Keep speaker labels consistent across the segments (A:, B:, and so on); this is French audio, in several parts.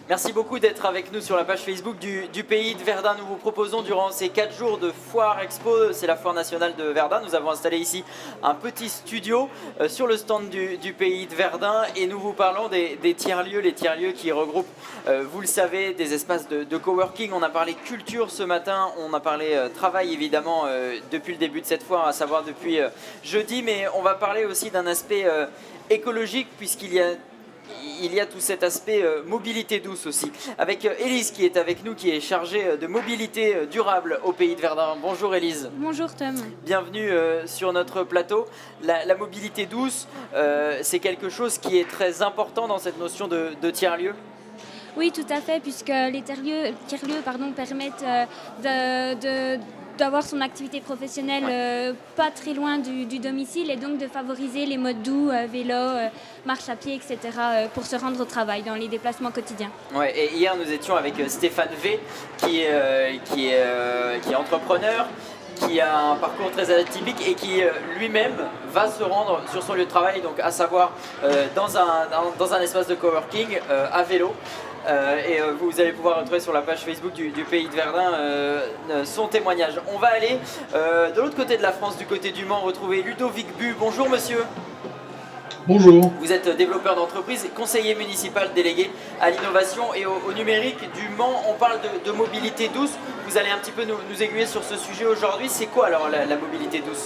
A: Merci beaucoup d'être avec nous sur la page Facebook du Pays de Verdun. Nous vous proposons durant ces 4 jours de foire expo, c'est la foire nationale de Verdun. Nous avons installé ici un petit studio sur le stand du Pays de Verdun et nous vous parlons des tiers-lieux, les tiers-lieux qui regroupent, vous le savez, des espaces de coworking. On a parlé culture ce matin, on a parlé travail évidemment depuis le début de cette foire, à savoir depuis jeudi, mais on va parler aussi d'un aspect écologique puisqu'il y a tout cet aspect mobilité douce aussi. Avec Élise qui est avec nous, qui est chargée de mobilité durable au Pays de Verdun. Bonjour Élise.
B: Bonjour Tom.
A: Bienvenue sur notre plateau. La mobilité douce, c'est quelque chose qui est très important dans cette notion de tiers-lieu.
B: Oui, tout à fait, puisque les tiers-lieux permettent d'avoir son activité professionnelle pas très loin du domicile et donc de favoriser les modes doux, vélo, marche à pied, etc. Pour se rendre au travail dans les déplacements quotidiens.
A: Ouais, et hier nous étions avec Stéphane V qui est entrepreneur, qui a un parcours très atypique et qui lui-même va se rendre sur son lieu de travail, donc à savoir dans un espace de coworking à vélo. Vous allez pouvoir retrouver sur la page Facebook du Pays de Verdun son témoignage. On va aller de l'autre côté de la France, du côté du Mans, retrouver Ludovic Bu. Bonjour monsieur.
C: Bonjour.
A: Vous êtes développeur d'entreprise et conseiller municipal délégué à l'innovation et au numérique du Mans. On parle de mobilité douce. Vous allez un petit peu nous aiguiller sur ce sujet aujourd'hui. C'est quoi alors la mobilité douce?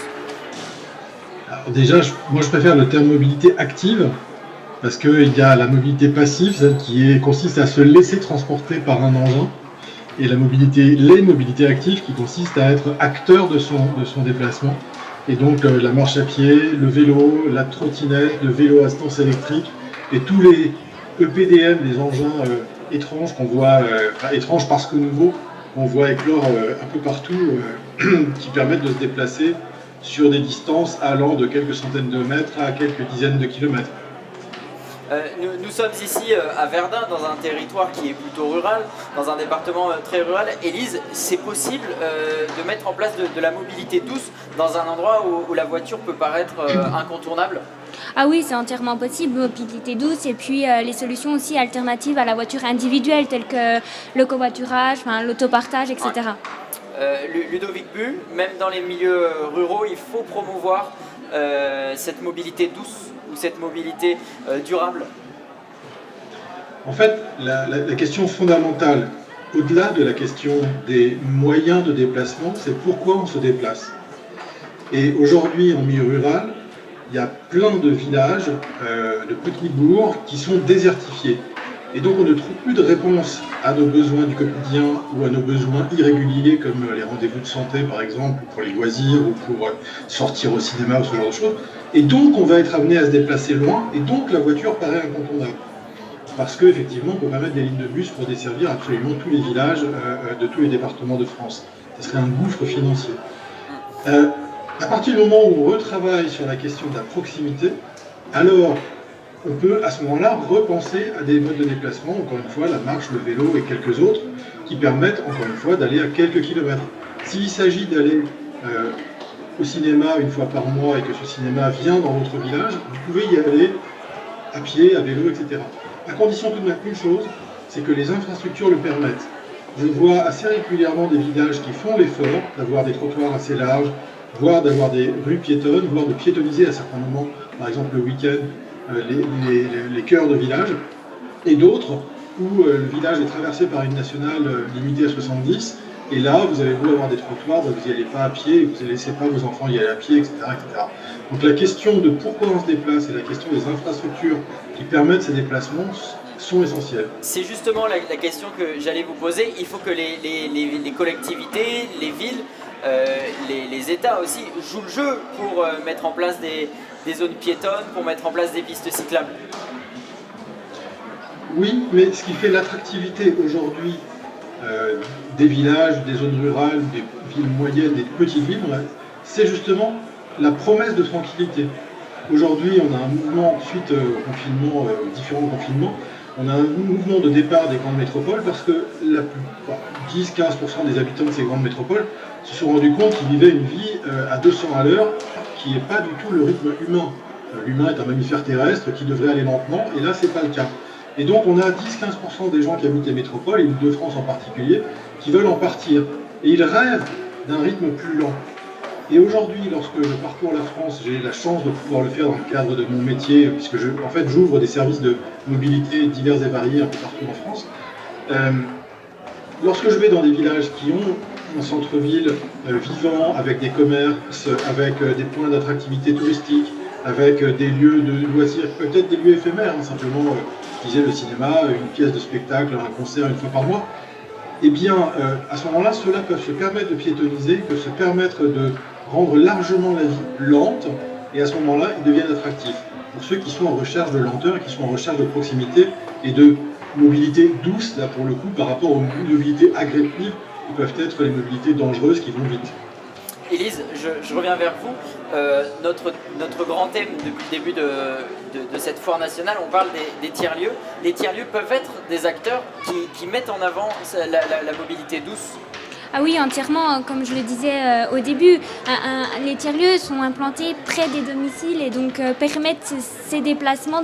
C: Alors déjà, moi je préfère le terme mobilité active parce qu'il y a la mobilité passive, celle qui consiste à se laisser transporter par un engin, et les mobilités actives qui consistent à être acteur de son déplacement. Et donc la marche à pied, le vélo, la trottinette, le vélo à assistance électrique et tous les EPDM, les engins étranges qu'on voit, étranges parce que nouveaux, qu'on voit éclore un peu partout, qui permettent de se déplacer sur des distances allant de quelques centaines de mètres à quelques dizaines de kilomètres.
A: Nous sommes ici à Verdun, dans un territoire qui est plutôt rural, dans un département très rural. Élise, c'est possible de mettre en place de la mobilité douce dans un endroit où la voiture peut paraître incontournable?
B: Ah oui, c'est entièrement possible, mobilité douce, et puis les solutions aussi alternatives à la voiture individuelle, telles que le covoiturage, l'autopartage, etc.
A: Ludovic Bu, même dans les milieux ruraux, il faut promouvoir cette mobilité douce ou cette mobilité durable.
C: En fait, la question fondamentale, au-delà de la question des moyens de déplacement, c'est pourquoi on se déplace. Et aujourd'hui, en milieu rural, il y a plein de villages, de petits bourgs qui sont désertifiés. Et donc on ne trouve plus de réponse à nos besoins du quotidien ou à nos besoins irréguliers comme les rendez-vous de santé par exemple, ou pour les loisirs, ou pour sortir au cinéma ou ce genre de choses. Et donc on va être amené à se déplacer loin, et donc la voiture paraît incontournable. Parce qu'effectivement on ne peut pas mettre des lignes de bus pour desservir absolument tous les villages de tous les départements de France. Ce serait un gouffre financier. À partir du moment où on retravaille sur la question de la proximité, alors on peut à ce moment-là repenser à des modes de déplacement, encore une fois la marche, le vélo et quelques autres, qui permettent encore une fois d'aller à quelques kilomètres. S'il s'agit d'aller au cinéma une fois par mois et que ce cinéma vient dans votre village, vous pouvez y aller à pied, à vélo, etc. À condition tout de même une chose, c'est que les infrastructures le permettent. Je vois assez régulièrement des villages qui font l'effort d'avoir des trottoirs assez larges, voire d'avoir des rues piétonnes, voire de piétonniser à certains moments, par exemple le week-end, les cœurs de village, et d'autres où le village est traversé par une nationale limitée à 70, et là vous avez beau avoir des trottoirs, vous n'y allez pas à pied, vous ne laissez pas vos enfants y aller à pied, etc., etc. Donc la question de pourquoi on se déplace et la question des infrastructures qui permettent ces déplacements sont essentielles.
A: C'est justement la question que j'allais vous poser. Il faut que les collectivités, les villes, les États aussi jouent le jeu pour mettre en place des zones piétonnes, pour mettre en place des pistes cyclables.
C: Oui, mais ce qui fait l'attractivité aujourd'hui des villages, des zones rurales, des villes moyennes, des petites villes, c'est justement la promesse de tranquillité. Aujourd'hui, on a un mouvement, suite au confinement, aux différents confinements, on a un mouvement de départ des grandes métropoles parce que 10-15% des habitants de ces grandes métropoles se sont rendus compte qu'ils vivaient une vie à 200 à l'heure qui n'est pas du tout le rythme humain. L'humain est un mammifère terrestre qui devrait aller lentement, et là, c'est pas le cas. Et donc on a 10-15% des gens qui habitent les métropoles, et l'Île-de-France en particulier, qui veulent en partir. Et ils rêvent d'un rythme plus lent. Et aujourd'hui, lorsque je parcours la France, j'ai la chance de pouvoir le faire dans le cadre de mon métier, puisque en fait, j'ouvre des services de mobilité divers et variés un peu partout en France. Lorsque je vais dans des villages qui ont un centre-ville vivant, avec des commerces, avec des points d'attractivité touristique, avec des lieux de loisirs, peut-être des lieux éphémères, simplement, je disais, le cinéma, une pièce de spectacle, un concert une fois par mois, eh bien, à ce moment-là, ceux-là peuvent se permettre de piétoniser, peuvent se permettre de rendre largement la vie lente, et à ce moment-là, ils deviennent attractifs. Pour ceux qui sont en recherche de lenteur, qui sont en recherche de proximité et de mobilité douce, là pour le coup, par rapport aux mobilités agressives, qui peuvent être les mobilités dangereuses qui vont vite.
A: Élise, je reviens vers vous. Notre grand thème depuis le début de cette foire nationale, on parle des tiers-lieux. Les tiers-lieux peuvent être des acteurs qui mettent en avant la mobilité douce.
B: Ah oui, entièrement. Comme je le disais au début, les tiers-lieux sont implantés près des domiciles et donc permettent ces déplacements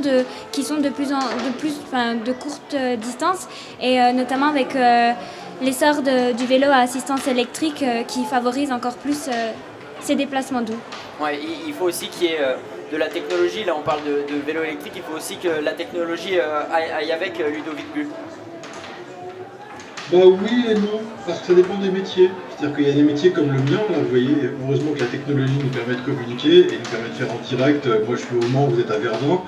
B: qui sont de courte distance, et notamment avec l'essor du vélo à assistance électrique qui favorise encore plus ces déplacements doux.
A: Ouais, il faut aussi qu'il y ait de la technologie. Là, on parle de vélo électrique. Il faut aussi que la technologie aille avec, Ludovic Bull.
C: Bah oui et non, parce que ça dépend des métiers. C'est-à-dire qu'il y a des métiers comme le mien, là vous voyez, heureusement que la technologie nous permet de communiquer et nous permet de faire en direct. Moi je suis au Mans, vous êtes à Verdun.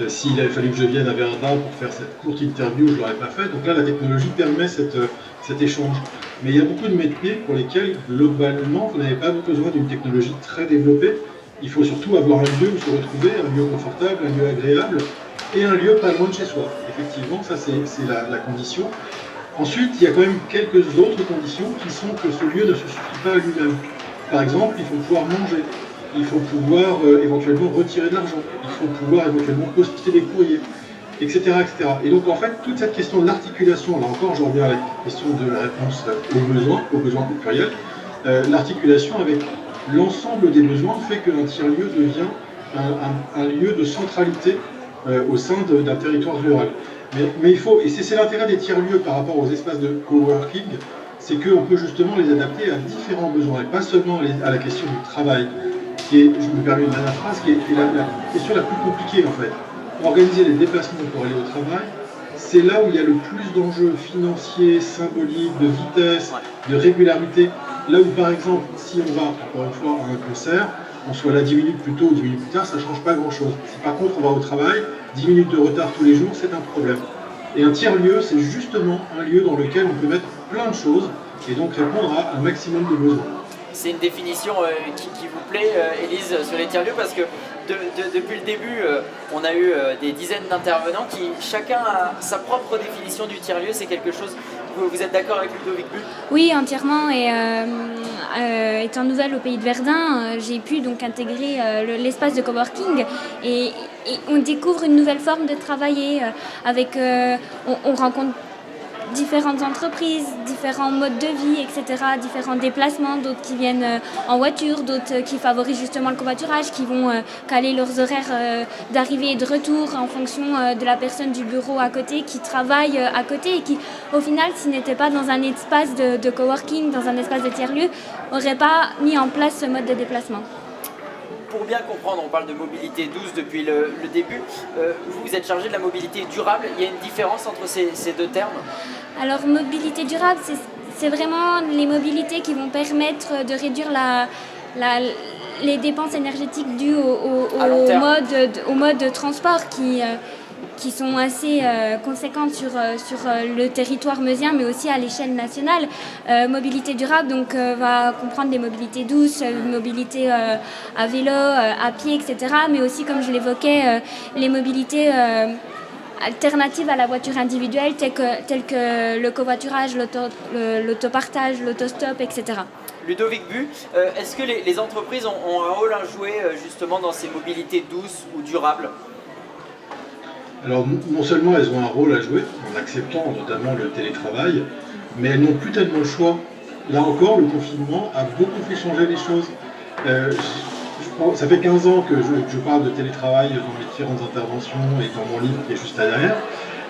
C: S'il avait fallu que je vienne à Verdun pour faire cette courte interview, je ne l'aurais pas fait. Donc là la technologie permet cet échange. Mais il y a beaucoup de métiers pour lesquels globalement vous n'avez pas besoin d'une technologie très développée. Il faut surtout avoir un lieu où se retrouver, un lieu confortable, un lieu agréable et un lieu pas loin de chez soi. Effectivement, ça c'est la condition. Ensuite, il y a quand même quelques autres conditions qui sont que ce lieu ne se suffit pas à lui-même. Par exemple, il faut pouvoir manger, il faut pouvoir éventuellement retirer de l'argent, il faut pouvoir éventuellement poster des courriers, etc., etc. Et donc en fait, toute cette question de l'articulation, là encore je reviens à la question de la réponse aux besoins au pluriel, l'articulation avec l'ensemble des besoins fait qu'un tiers-lieu devient un lieu de centralité au sein d'un territoire rural. Mais il faut, et c'est l'intérêt des tiers-lieux par rapport aux espaces de coworking, c'est qu'on peut justement les adapter à différents besoins, et pas seulement à la question du travail, qui est, je me permets une dernière phrase, qui est la question la plus compliquée en fait. Organiser les déplacements pour aller au travail, c'est là où il y a le plus d'enjeux financiers, symboliques, de vitesse, de régularité. Là où par exemple, si on va encore une fois à un concert, on soit là 10 minutes plus tôt ou 10 minutes plus tard, ça ne change pas grand-chose. Si par contre on va au travail, 10 minutes de retard tous les jours, c'est un problème. Et un tiers-lieu, c'est justement un lieu dans lequel on peut mettre plein de choses et donc répondre à un maximum de besoins.
A: C'est une définition qui vous plaît, Élise, sur les tiers-lieux, parce que depuis le début, on a eu des dizaines d'intervenants qui chacun a sa propre définition du tiers-lieu. C'est quelque chose. Vous êtes d'accord avec Ludovic Bull?
B: Oui, entièrement. Et étant nouvelle au pays de Verdun, j'ai pu donc intégrer l'espace de coworking et on découvre une nouvelle forme de travailler. On rencontre différentes entreprises, différents modes de vie, etc., différents déplacements, d'autres qui viennent en voiture, d'autres qui favorisent justement le covoiturage, qui vont caler leurs horaires d'arrivée et de retour en fonction de la personne du bureau à côté, qui travaille à côté et qui, au final, s'ils n'étaient pas dans un espace de coworking, dans un espace de tiers-lieu, n'auraient pas mis en place ce mode de déplacement.
A: Pour bien comprendre, on parle de mobilité douce depuis le début. Vous êtes chargé de la mobilité durable. Il y a une différence entre ces deux termes?
B: Alors, mobilité durable, c'est vraiment les mobilités qui vont permettre de réduire les dépenses énergétiques dues au mode de transport qui sont assez conséquentes sur le territoire meusien, mais aussi à l'échelle nationale. Mobilité durable donc, va comprendre des mobilités douces, mobilité à vélo, à pied, etc. Mais aussi, comme je l'évoquais, les mobilités alternatives à la voiture individuelle, telles que le covoiturage, l'autopartage, l'autostop, etc.
A: Ludovic Bull, est-ce que les entreprises ont un rôle à jouer justement dans ces mobilités douces ou durables?
C: Alors non seulement elles ont un rôle à jouer, en acceptant notamment le télétravail, mais elles n'ont plus tellement le choix. Là encore, le confinement a beaucoup fait changer les choses. Ça fait 15 ans que je parle de télétravail dans mes différentes interventions et dans mon livre qui est juste là derrière.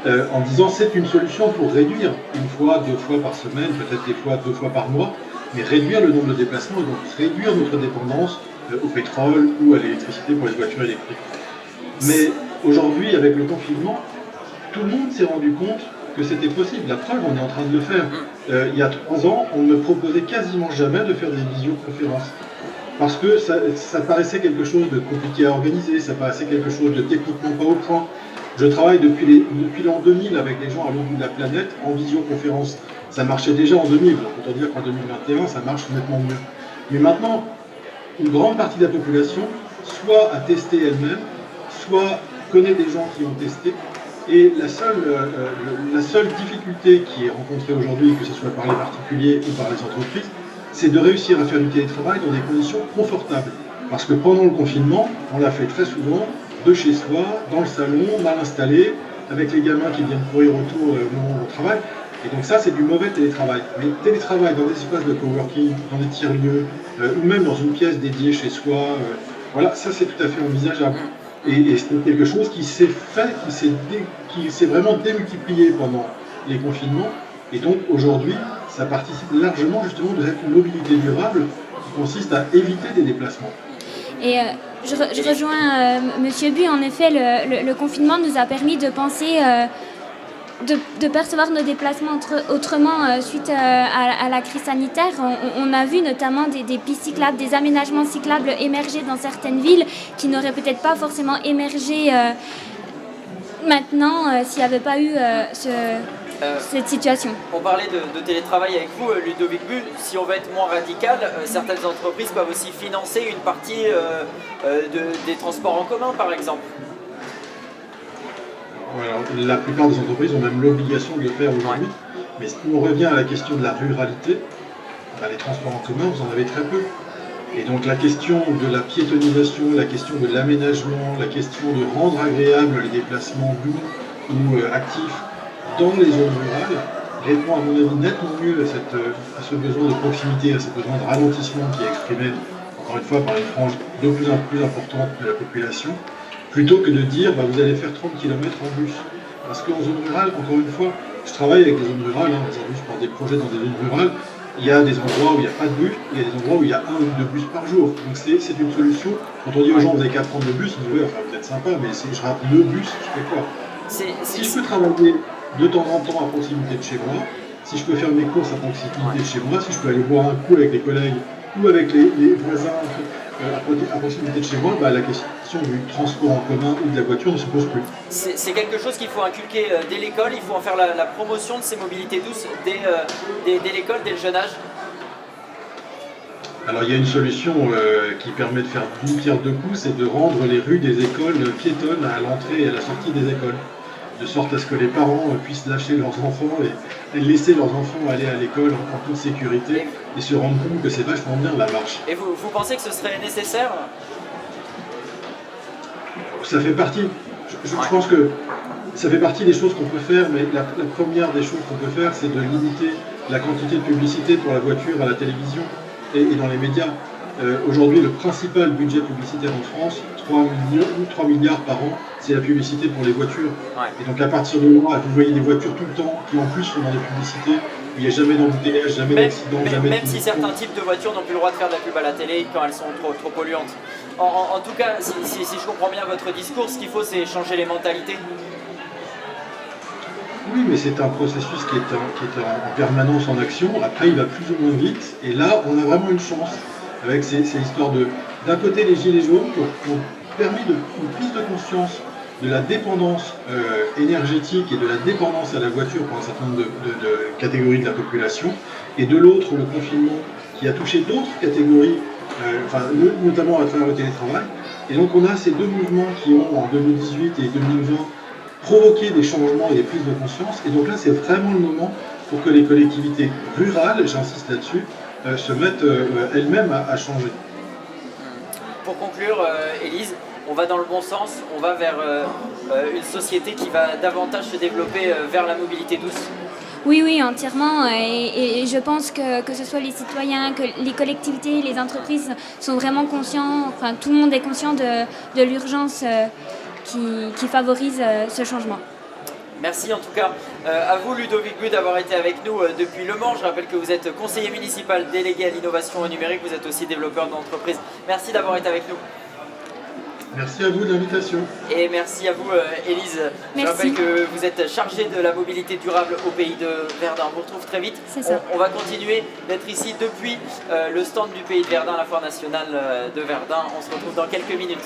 C: en disant c'est une solution pour réduire une fois, 2 fois par semaine, peut-être des fois 2 fois par mois, mais réduire le nombre de déplacements et donc réduire notre dépendance au pétrole ou à l'électricité pour les voitures électriques. Mais aujourd'hui, avec le confinement, tout le monde s'est rendu compte que c'était possible. La preuve, on est en train de le faire. Il y a 3 ans, on ne proposait quasiment jamais de faire des visioconférences. Parce que ça paraissait quelque chose de compliqué à organiser, ça paraissait quelque chose de techniquement pas au point. Je travaille depuis l'an 2000 avec des gens à l'autre bout de la planète en visioconférence. Ça marchait déjà en 2000, autant dire qu'en 2021, ça marche nettement mieux. Mais maintenant, une grande partie de la population, soit a testé elle-même, soit connaît des gens qui ont testé. Et la seule difficulté qui est rencontrée aujourd'hui, que ce soit par les particuliers ou par les entreprises, c'est de réussir à faire du télétravail dans des conditions confortables. Parce que pendant le confinement, on l'a fait très souvent, de chez soi, dans le salon, mal installé, avec les gamins qui viennent courir autour au moment où on travaille. Et donc ça, c'est du mauvais télétravail. Mais télétravail dans des espaces de coworking, dans des tiers-lieux, ou même dans une pièce dédiée chez soi, voilà, ça c'est tout à fait envisageable. Et c'est quelque chose qui s'est fait, qui s'est vraiment démultiplié pendant les confinements. Et donc aujourd'hui, ça participe largement justement de cette mobilité durable qui consiste à éviter des déplacements.
B: Et je rejoins Monsieur Bu. En effet, le confinement nous a permis de penser, de percevoir nos déplacements autrement suite à la crise sanitaire. On a vu notamment des pistes cyclables, des aménagements cyclables émerger dans certaines villes qui n'auraient peut-être pas forcément émergé maintenant s'il n'y avait pas eu cette situation.
A: On parlait de télétravail avec vous, Ludovic Bu. Si on veut être moins radical, certaines entreprises peuvent aussi financer une partie des transports en commun, par exemple.
C: Alors, la plupart des entreprises ont même l'obligation de le faire aujourd'hui. Mais si on revient à la question de la ruralité, les transports en commun, vous en avez très peu. Et donc la question de la piétonisation, la question de l'aménagement, la question de rendre agréables les déplacements doux ou actifs dans les zones rurales répond à mon avis nettement mieux à ce besoin de proximité, à ce besoin de ralentissement qui est exprimé, encore une fois, par une frange de plus en plus importante de la population, plutôt que de dire vous allez faire 30 km en bus. Parce qu'en zone rurale, encore une fois, je travaille avec des zones rurales, aujourd'hui je porte des projets dans des zones rurales, il y a des endroits où il n'y a pas de bus, il y a des endroits où il y a 1 ou 2 bus par jour. Donc c'est une solution. Quand on dit aux gens vous n'avez qu'à prendre le bus, ils disent vous êtes sympa, mais si je rate le bus, je fais quoi? Si je peux travailler de temps en temps à proximité de chez moi, si je peux faire mes courses à proximité de chez moi, si je peux aller boire un coup avec les collègues ou avec les voisins à proximité de chez moi, la question du transport en commun ou de la voiture ne se pose plus.
A: C'est quelque chose qu'il faut inculquer dès l'école, il faut en faire la promotion de ces mobilités douces dès l'école, dès le jeune âge.
C: Alors il y a une solution qui permet de faire d'une pierre deux coups, c'est de rendre les rues des écoles piétonnes à l'entrée et à la sortie des écoles. De sorte à ce que les parents puissent lâcher leurs enfants et laisser leurs enfants aller à l'école en toute sécurité et se rendre compte que c'est vachement bien la marche.
A: Et vous pensez que ce serait nécessaire?
C: Ça fait partie, je pense que ça fait partie des choses qu'on peut faire, mais la première des choses qu'on peut faire, c'est de limiter la quantité de publicité pour la voiture à la télévision et dans les médias. Aujourd'hui, le principal budget publicitaire en France, 3 milliards par an, c'est la publicité pour les voitures. Et donc à partir de là, vous voyez des voitures tout le temps qui en plus sont dans des publicités, où il n'y a jamais d'embouteillage, jamais d'accident, jamais de...
A: Même si certains types de voitures n'ont plus le droit de faire de la pub à la télé quand elles sont trop polluantes. En tout cas, si je comprends bien votre discours, ce qu'il faut c'est changer les mentalités.
C: Oui, mais c'est un processus qui est en permanence en action. Après, il va plus ou moins vite. Et là, on a vraiment une chance avec ces histoires d'un côté les gilets jaunes qui ont permis une prise de conscience de la dépendance énergétique et de la dépendance à la voiture pour un certain nombre de catégories de la population, et de l'autre le confinement qui a touché d'autres catégories, notamment à travers le télétravail. Et donc on a ces deux mouvements qui ont en 2018 et 2020 provoqué des changements et des prises de conscience, et donc là c'est vraiment le moment pour que les collectivités rurales, j'insiste là-dessus, se mettent elles-mêmes à changer.
A: Pour conclure, Élise, on va dans le bon sens, on va vers une société qui va davantage se développer vers la mobilité douce.
B: Oui, entièrement. Et je pense que ce soit les citoyens, que les collectivités, les entreprises sont vraiment conscients, enfin tout le monde est conscient de l'urgence qui favorise ce changement.
A: Merci en tout cas à vous Ludovic But d'avoir été avec nous depuis Le Mans. Je rappelle que vous êtes conseiller municipal délégué à l'innovation numérique, vous êtes aussi développeur d'entreprise. Merci d'avoir été avec nous.
C: Merci à vous de l'invitation.
A: Et merci à vous Élise. Je rappelle que vous êtes chargée de la mobilité durable au pays de Verdun. On vous retrouve très vite.
B: C'est ça.
A: On va continuer d'être ici depuis le stand du pays de Verdun, la foire nationale de Verdun. On se retrouve dans quelques minutes.